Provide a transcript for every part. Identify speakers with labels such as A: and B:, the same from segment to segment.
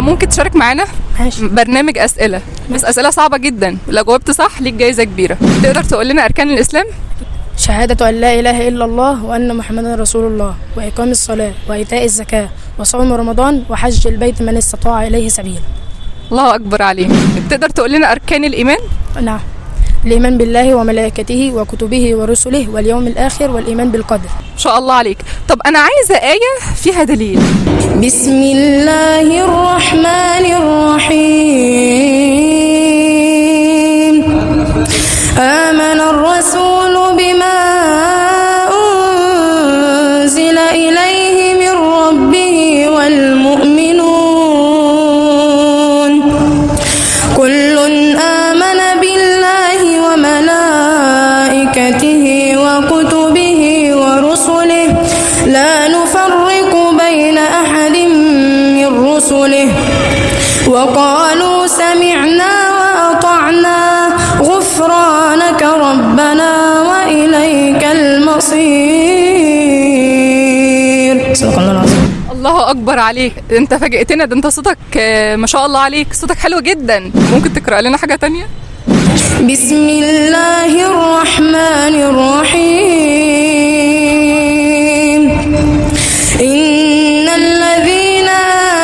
A: ممكن تشارك معانا
B: ماشي.
A: برنامج اسئله، بس اسئله صعبه جدا، لو جاوبت صح ليك جايزه كبيره. تقدر تقول لنا اركان الاسلام؟
B: شهادة أن لا إله إلا الله وأن محمدا رسول الله، وإقام الصلاة، وإيتاء الزكاة، وصوم رمضان، وحج البيت من استطاع إليه سبيلا.
A: الله اكبر عليك. تقدر تقول لنا اركان الايمان؟
B: نعم. الإيمان بالله وملائكته وكتبه ورسله واليوم الآخر، والإيمان بالقدر.
A: ما شاء الله عليك. طب انا عايزه ايه فيها دليل.
B: بسم الله الرحمن الرحيم. آمن الرسول بما أنزل إليه من ربه والمؤمنون كل آمن بالله وملائكته وكتبه ورسله لا نفرق بين أحد من رسله وقالوا سمعنا وأطعنا غفرانك ربنا وإليك المصير. صدق الله العظيم.
A: الله اكبر عليك، انت فاجئتنا، ده انت صوتك ما شاء الله عليك، صوتك حلو جدا. ممكن تقرأ لنا حاجه تانية؟
B: بسم الله الرحمن الرحيم. إن الذين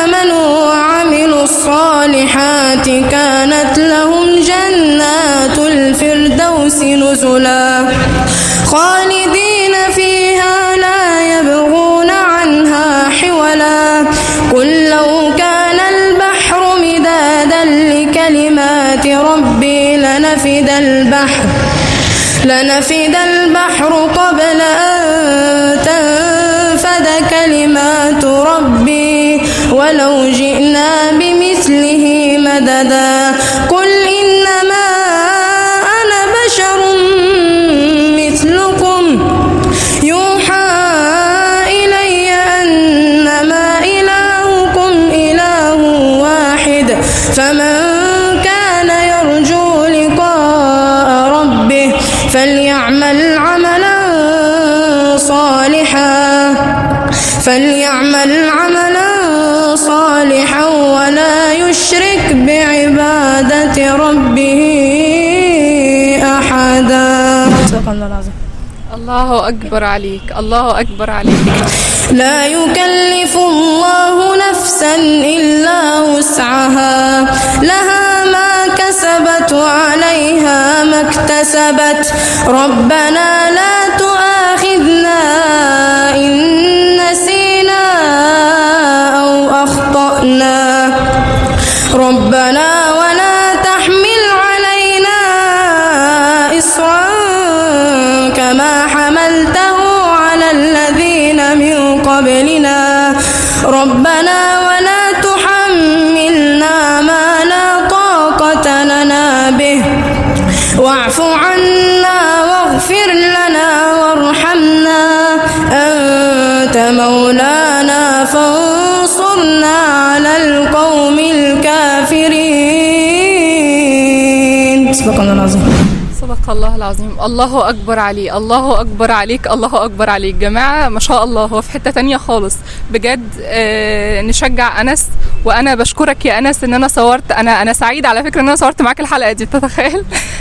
B: آمنوا وعملوا الصالحات كانت لهم جنات الفردوس نزلا خالدين فيها لا يبغون عنها حولا قل لو كان البحر مدادا لكلمات ربي لنفد البحر قبل أن تنفد كلمات ربي ولو جئنا بمثله مددا قل إنما أنا بشر مثلكم يوحى إلي أنما إلهكم إله واحد فمن كان يرجو لقاء ربه فليعمل عملا صالحا ولا يشرك بعبادة ربه أحدا. صدق الله العظيم.
A: الله اكبر عليك، الله اكبر عليك.
B: لا يكلف الله نفسا إلا وسعها لها ما كسبت وعليها ما اكتسبت ربنا لا تؤاخذنا إن نسينا أو أخطأنا ربنا ولا تحمل علينا إصرا كما حملته على الذين من قبلنا ربنا ولا تحملنا ما لا طاقة لنا به واعف عنا واغفر لنا وارحمنا أنت مولانا فانصرنا على القوم الكافرين. صدق الله العظيم.
A: صدق الله العظيم. الله اكبر عليه، الله اكبر عليك، الله اكبر عليك. جماعه ما شاء الله، هو في حته تانية خالص بجد. نشجع انس، وانا بشكرك يا انس ان انا صورت. انا سعيد على فكره ان انا صورت معاك الحلقه دي، تتخيل؟